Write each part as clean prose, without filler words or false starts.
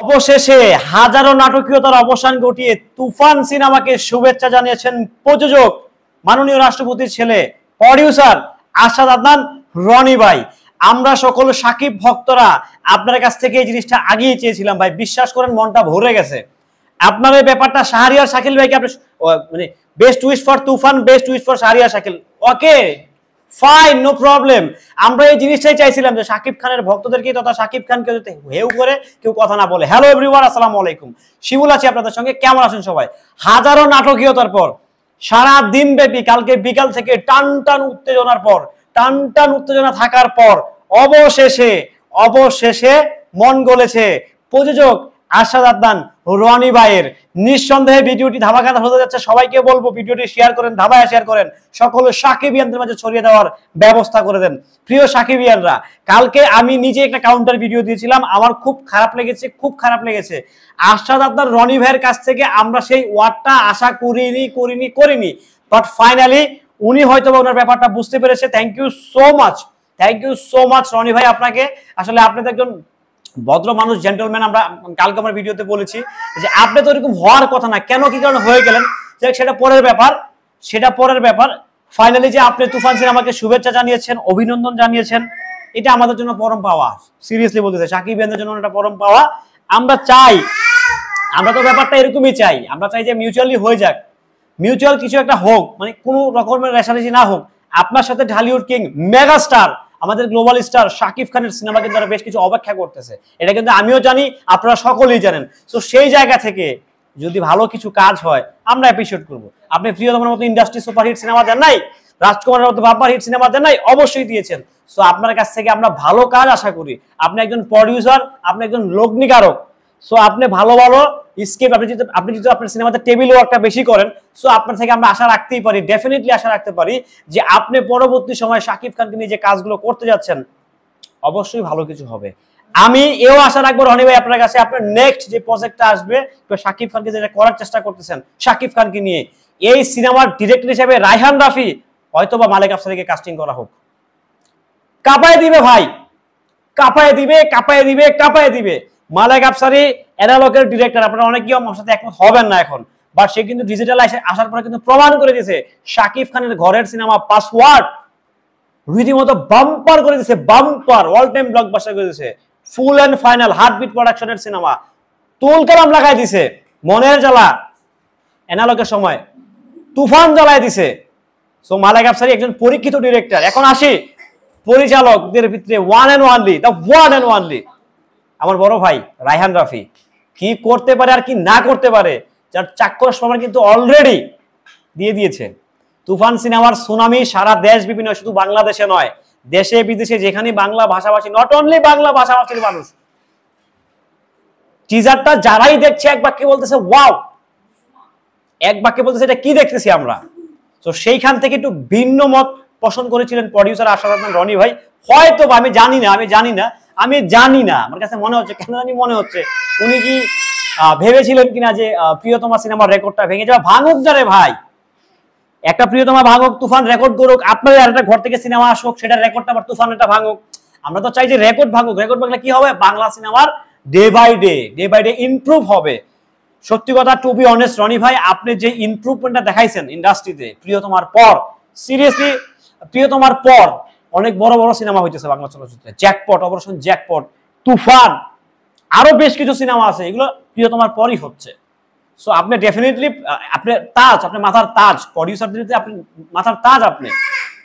অবশেষে হাজারো নাটকীয়তার অবসান ঘটিয়ে তুফান সিনেমাকে শুভেচ্ছা জানিয়েছেন প্রযোজক মাননীয় রাষ্ট্রপতির ছেলে প্রডিউসার আশাদ আদনান রনি ভাই। আমরা সকল সাকিব ভক্তরা আপনার কাছ থেকে এই জিনিসটা আগেই চেয়েছিলাম ভাই, বিশ্বাস করেন মনটা ভরে গেছে। আপনার এই ব্যাপারটা শাহরিয়ার শাকিল ভাইকে আপনি মানে best wish for Tufan, best wish for Shahriar Shakil, okay fine, no problem. আমরা এই জিনিসটাই চাইছিলাম যে শাকিব খানের ভক্তদেরকে তথা শাকিব খানকে যাতে হেউ করে কেউ কথা না বলে। হ্যালো এভরিওয়ান, আসসালামু আলাইকুম, শিমুল আছি আপনাদের সঙ্গে। কেমন আছেন সবাই? হাজারো নাটকীয়তার পর, সারা দিন ব্যাপী কালকে বিকাল থেকে টান টান উত্তেজনা থাকার পর অবশেষে মন গলেছে প্রযোজক আশাদ আদনান রনি ভাইয়ের। নিঃসন্দেহে ভিডিওটি ধামাকাদার হতে যাচ্ছে। সবাইকে বলবো ভিডিওটি শেয়ার করেন, ধামায় শেয়ার করেন, সকল সাকিবিয়ানদের মাঝে ছড়িয়ে দেওয়ার ব্যবস্থা করে দেন। প্রিয় সাকিবিয়ানরা, কালকে আমি নিজে একটা কাউন্টার ভিডিও দিয়েছিলাম, আমার খুব খারাপ লেগেছে। আশাদ আদনান রনি ভাইয়ের কাছ থেকে আমরা সেই ওয়ার্ডটা আশা করিনি, বাট ফাইনালি উনি হয়তো ওনার ব্যাপারটা বুঝতে পেরেছে। Thank you so much Roni ভাই আপনাকে। আসলে আপনি তো একজন ভদ্র মানুষ, জেন্টলম্যান। আমরা কালকে আমার ভিডিওতে বলেছি যে আপনি তো এরকম হওয়ার কথা না, কেন কি কারণে হয়ে গেলেন সেটা পরের ব্যাপার। ফাইনালি যে আপনি তুফান সিনেমাকে শুভেচ্ছা জানিয়েছেন, অভিনন্দন জানিয়েছেন, এটা আমাদের জন্য পরম পাওয়া। সিরিয়াসলি বলতেছে, সাকিবিয়ানদের জন্য এটা পরম পাওয়া। আমরা তো ব্যাপারটা এরকমই চাই। আমরা চাই যে মিউচুয়ালি হয়ে যাক, মিউচুয়াল কিছু একটা হোক, মানে কোনো রকমের রেশারেশি না হোক। আপনার সাথে ঢালিউড কিং মেগা স্টার, আমাদের গ্লোবাল স্টার শাকিব খানের সিনেমা কিন্তু বেশ কিছু অপেক্ষা করতেছে, এটা কিন্তু আমিও জানি, আপনারা সকলেই জানেন। তো সেই জায়গা থেকে যদি ভালো কিছু কাজ হয় আমরা অ্যাপ্রিশিয়েট করবো। আপনি প্রিয়তমার মতো ইন্ডাস্ট্রি সুপারহিট সিনেমা দেন নাই, রাজকুমারের মতো বাপ্পার হিট সিনেমা দেন নাই, অবশ্যই দিয়েছেন। সো আপনার কাছ থেকে আমরা ভালো কাজ আশা করি। আপনি একজন প্রডিউসার, আপনি একজন লগ্নিকারক। সো আপনি ভালো স্ক্রিপ্ট, আপনি যদি আপনার সিনেমাতে টেবিল ওয়ার্কটা বেশি করেন, সো আপনার থেকে আমরা আশা রাখতেই পারি, ডেফিনেটলি আশা রাখতে পারি যে আপনি পরবর্তী সময় শাকিব খানকে নিয়ে যে কাজগুলো করতে যাচ্ছেন অবশ্যই ভালো কিছু হবে। আমি এও আশা রাখবো রনি ভাই আপনার কাছে, আপনার নেক্সট যে প্রজেক্টটা আসবে শাকিব খানকে যেটা করার চেষ্টা করতেছেন শাকিব খানকে নিয়ে, এই সিনেমার ডিরেক্টর হিসেবে রায়হান রাফি হয়তোবা মালেক আফসারিকে কাস্টিং করা হোক। কাঁপায় দিবে ভাই, কাঁপায় দিবে। মালেক আফসারি অ্যানালগের ডিরেক্টর, আপনারা অনেকেই আমার সাথে একমত হবেন না এখন, বাট সে কিন্তু ডিজিটাল আসার পরে কিন্তু প্রমাণ করে দিয়েছে শাকিব খানের ঘরের সিনেমা পাসওয়ার্ড রীতিমতো বাম্পার করে দিয়েছে, বাম্পার অল টাইম ব্লকবাস্টার করে দিয়েছে। ফুল এন্ড ফাইনাল হার্টবিট প্রোডাকশনের সিনেমা তুল কালাম লাগাই দিছে, মনের জ্বালা অ্যানালগের সময় তুফান জ্বালায় দিছে। সো মালেক আফসারি একজন পরীক্ষিত ডিরেক্টর। এখন আসি পরিচালকদের ভিতরে ওয়ান অ্যান্ড ওয়ানলি আমার বড় ভাই রায়হান রাফি। কি করতে পারে আর কি না করতে পারে, যার চাক্ষুষ প্রমাণ কিন্তু অলরেডি দিয়ে দিয়েছে। তুফান সিনেমার সুনামি সারা দেশ বিভিন্ন, শুধু বাংলাদেশে নয়, দেশে বিদেশে যেখানে বাংলা ভাষাভাষী, নট অনলি বাংলা ভাষাভাষীর মানুষ, টিজারটা যারাই দেখছে এক বাক্যে বলতেছে ওয়াও, এক বাক্যে বলতেছে এটা কি দেখতেছি আমরা। তো সেইখান থেকে একটু ভিন্ন মত পোষণ করেছিলেন প্রডিউসার আশাদ আদনান রনি ভাই। হয়তো আমি জানি না, আমার কাছে মনে হচ্ছে, কেন জানি মনে হচ্ছে উনি কি ভেবেছিলেন কিনা যে প্রিয়তমা সিনেমার রেকর্ডটা ভেঙে যাবে। ভাঙুক যারে ভাই, একটা প্রিয়তমা ভাঙুক, তুফান রেকর্ড করুক, আপনার একটা ঘর থেকে সিনেমা আসুক, সেটা রেকর্ডটা আবার তুফান এটা ভাঙুক। আমরা তো চাই যে রেকর্ড ভাঙুক। রেকর্ড ভাঙলে কি হবে, বাংলা সিনেমার ডে বাই ডে ইমপ্রুভ হবে। সত্যি কথা, টু বি অনেস্ট রনি ভাই, আপনি যে ইমপ্রুভমেন্টটা দেখাইছেন ইন্ডাস্ট্রিতে প্রিয়তমার পর, সিরিয়াসলি প্রিয়তমার পর অনেক বড় সিনেমা হইতেছে বাংলা চলচ্চিত্রে। জ্যাকপট, অপারেশন জ্যাকপট, তুফান, আরো বেশ কিছু সিনেমা আছে, এগুলো প্রিয়তমার পরই হচ্ছে। সো আপনি ডেফিনেটলি আপনি মাথার তাজ, প্রডিউসারদের আপনি মাথার তাজ আপনি।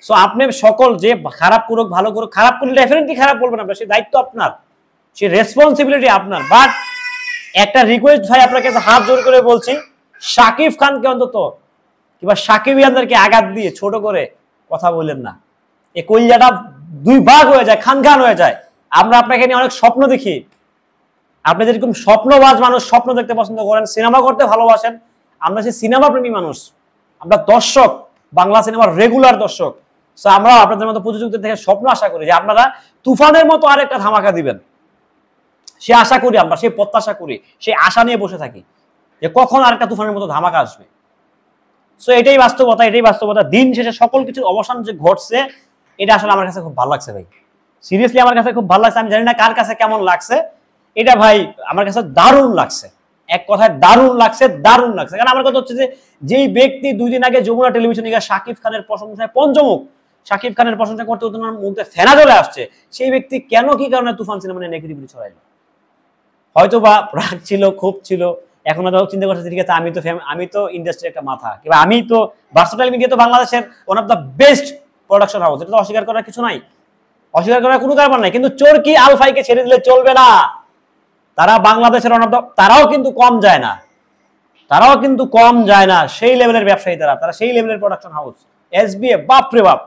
সো আপনি সকল যে খারাপ করুক ভালো করুক, খারাপ করলে ডেফিনেটলি খারাপ বলবেন আপনার, সেই দায়িত্ব আপনার, সেই রেসপন্সিবিলিটি আপনার। বাট একটা রিকোয়েস্ট ভাই আপনার কাছে হাত জোর করে বলছি, শাকিব খানকে অন্তত কিংবা সাকিবিয়ানদেরকে আঘাত দিয়ে ছোট করে কথা বললেন না। এই কলিজাটা দুই ভাগ হয়ে যায়, খান হয়ে যায়। আমরা আপনাকে নিয়ে অনেক স্বপ্ন দেখি, আপনি যেরকম স্বপ্নবাজ মানুষ, স্বপ্ন দেখতে পছন্দ করেন, সিনেমা করতে ভালোবাসেন, আমরা সেই সিনেমা প্রেমী মানুষ, আমরা দর্শক, বাংলা সিনেমার রেগুলার দর্শক। সো আমরা আপনাদের মতো প্রযোজকদের থেকে স্বপ্ন আশা করি যে আপনারা তুফানের মতো আরেকটা ধামাকা দিবেন। সে আশা করি, আমরা সেই প্রত্যাশা করি, সেই আশা নিয়ে বসে থাকি যে কখন আরেকটা তুফানের মতো ধামাকা আসবে। সো এটাই বাস্তবতা। দিন শেষে সকল কিছুর অবসান যে ঘটছে, এটা আসলে আমার কাছে খুব ভালো লাগছে ভাই, সিরিয়াসলি আমার কাছে খুব ভালো লাগছে। আমি জানি না কার কাছে কেমন লাগছে, এটা ভাই আমার কাছে দারুণ লাগছে, এক কথায় দারুণ লাগছে, দারুণ লাগছে। কারণ আমার কথা হচ্ছে যে যেই ব্যক্তি 2 দিন আগে যমুনা টেলিভিশনে গিয়ে শাকিব খানের প্রশংসায় পঞ্চমুখ, শাকিব খানের প্রশংসা করতে ওনার মুখে ফেনা চলে আসছে, সেই ব্যক্তি কেন কি কারণে তুফান সিনেমা নিয়ে নেগেটিভিটি ছড়াইলো? হয়তো বা রাগ ছিল, ক্ষোভ ছিল, এখন চিন্তা করছে ঠিক আছে আমি তো ইন্ডাস্ট্রির একটা মাথা, কিংবা আমি তো ভার্সেটাইল মিডিয়া তো বাংলাদেশের one of the best production house, এটা তো অস্বীকার করার কিছু নাই, অস্বীকার করার কোনো কারণ নাই। কিন্তু চরকি আলফাইকে ছেড়ে দিলে চলবে না, তারা বাংলাদেশের ওয়ান অফ দ্য, তারাও কিন্তু কম যায় না, তারাও কিন্তু কম যায় না, সেই লেভেলের ব্যবসায়ী তারা সেই লেভেলের প্রোডাকশন হাউস। এসবিএফ বাপরে বাপ,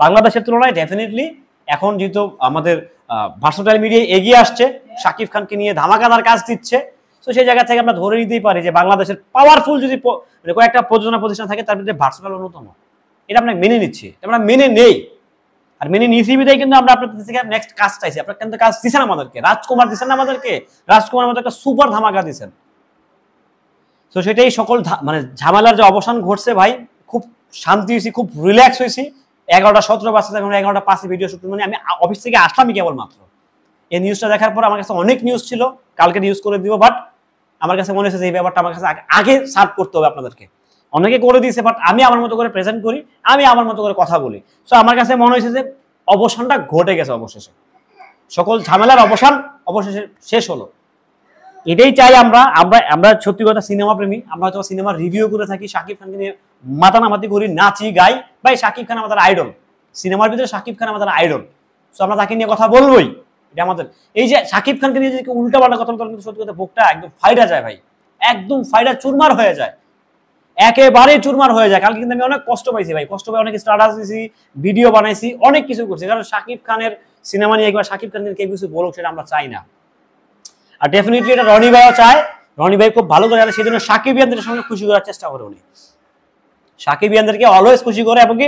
বাংলাদেশের তুলনায় ডেফিনেটলি এখন যেহেতু আমাদের ভার্সেটাইল মিডিয়া এগিয়ে আসছে, শাকিব খানকে নিয়ে ধামাকাদার কাজ দিচ্ছে, তো সেই জায়গা থেকে আমরা ধরে নিতেই পারি যে বাংলাদেশের পাওয়ারফুল যদি কয়েকটা প্রযোজনা প্রতিষ্ঠান থাকে তার মধ্যে ভার্সেটাইল অন্যতম। এটা আমরা মেনে নিচ্ছি, আমরা মেনে নেই, আর মেনে নিয়েছি বিধায় কিন্তু আমরা আপনাদের থেকে নেক্সট কাজ চাইছি। আপনারা কিন্তু কাজ দিচ্ছেন আমাদেরকে, রাজকুমার দিচ্ছেন আমাদেরকে, রাজকুমার আমাদের একটা সুপার ধামাকা দিচ্ছেন। তো সেটাই সকল মানে ঝামেলার যে অবসান ঘটছে ভাই, খুব শান্তি হয়েছি, খুব রিল্যাক্স হয়েছি। 11:17 বাজছে, এখন 11:05 ভিডিও শুট, মানে আমি অফিস থেকে আসলামই কেবলমাত্র। এই নিউজটা দেখার পর আমার কাছে অনেক নিউজ ছিল, কালকে নিউজ করে দিব, বাট আমার কাছে মনে হচ্ছে যে এই ব্যাপারটা আমার কাছে আগে সার্ভ করতে হবে আপনাদেরকে। অনেকে করে দিয়েছে, বাট আমি আমার মতো করে প্রেজেন্ট করি, আমি আমার মতো করে কথা বলি। সো আমার কাছে মনে হয়েছে যে অবসানটা ঘটে গেছে, অবশেষে সকল ঝামেলার অবসান অবশেষে শেষ হলো। এটাই চাই আমরা আমরা আমরা সত্যি কথা সিনেমা প্রেমী, আমরা হয়তো সিনেমার রিভিউ করে থাকি, শাকিব খানকে নিয়ে মাতামাতি করি, নাচি গাই, ভাই শাকিব খান আমাদের আইডল, সিনেমার ভিতরে শাকিব খান আমাদের আইডল। সো আমরা তাকে নিয়ে কথা বলবোই, এটা আমাদের। এই যে শাকিব খানকে নিয়ে যদি উল্টা পাল্টা কথা বলতে, সত্যি কথা বুকটা একদম ফাইডা যায় ভাই, একদম ফাইডা চুরমার হয়ে যায়, একেবারেই চুরমার হয়ে যায়। কালকে কিন্তু আমি অনেক কষ্ট পাইছি ভাই, কষ্ট পাই, অনেক স্ট্যাটাস দিয়েছি, ভিডিও বানাইছি, অনেক কিছু করছি, কারণ শাকিব খানের সিনেমা নিয়ে একবার শাকিব খান কেউ কিছু বলুক সেটা আমরা চাই না। আর ডেফিনেটলি এটা রনি ভাইও চায়, রনি ভাই খুব ভালো করে জানে, সেই জন্য সাকিবিয়ানদের সঙ্গে খুশি করার চেষ্টা করে উনি, সাকিবিয়ানদেরকে অলওয়েজ খুশি করে, এবং কি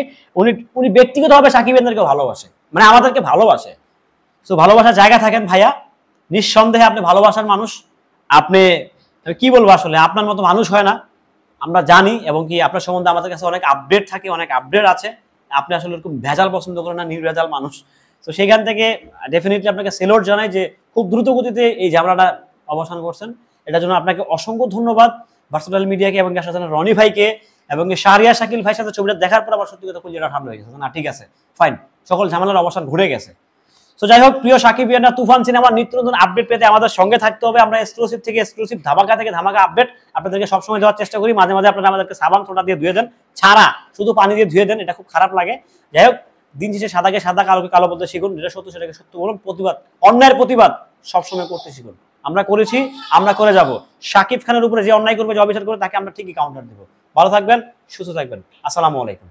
উনি ব্যক্তিগতভাবে সাকিবিয়ানদেরকে ভালোবাসে, মানে আমাদেরকে ভালোবাসে। তো ভালোবাসার জায়গা থাকেন ভাইয়া, নিঃসন্দেহে আপনি ভালোবাসার মানুষ, আপনি কি বলবো আসলে আপনার মতো মানুষ হয় না, আমরা জানি, এবং কি আপনার সম্বন্ধে আমাদের কাছে অনেক আপডেট থাকে, অনেক আপডেট আছে। আপনি আসলে এরকম ভেজাল পছন্দ করেন না, নির্ভেজাল মানুষ। তো সেখান থেকে ডেফিনেটলি আপনাকে সেলুট জানাই যে খুব দ্রুত গতিতে এই ঝামেলাটা অবসান করছেন, এটার জন্য আপনাকে অসংখ্য ধন্যবাদ ভার্সেটাইল মিডিয়াকে, এবং রনি ভাইকে, এবং শাহরিয়ার শাকিল ভাইয়ের সাথে ছবিটা দেখার পর আমার সত্যি কথা খুব যেটা ঠান্ডা হয়ে গেছে, না ঠিক আছে ফাইন, সকল ঝামেলার অবসান ঘুরে গেছে। তো যাই হোক, প্রিয় সাকিবিয়ানরা, তুফান সিনেমার নিত্য নতুন আপডেট পেতে আমাদের সঙ্গে থাকতে হবে। আমরা এক্সক্লুসিভ থেকে এক্সক্লুসিভ, ধামাকা থেকে ধামাকা আপডেট আপনাদেরকে সবসময় দেওয়ার চেষ্টা করি। মাঝে মাঝে আপনারা আমাদেরকে সাবান সোডা দিয়ে ধুয়ে দেন, ছাড়া শুধু পানি দিয়ে ধুয়ে দেন, এটা খুব খারাপ লাগে। যাই হোক, দিন শেষে সাদাকে সাদা, কালোকে কালো বলতে শিখুন, যেটা সত্য সেটাকে সত্য বলুন, প্রতিবাদ, অন্যায়ের প্রতিবাদ সবসময় করতে শিখুন। আমরা করেছি, আমরা করে যাব। শাকিব খানের উপরে যে অন্যায় করবে, যে অবিচার করবে, তাকে আমরা ঠিকই কাউন্টার দেবো। ভালো থাকবেন, সুস্থ থাকবেন, আসসালামু আলাইকুম।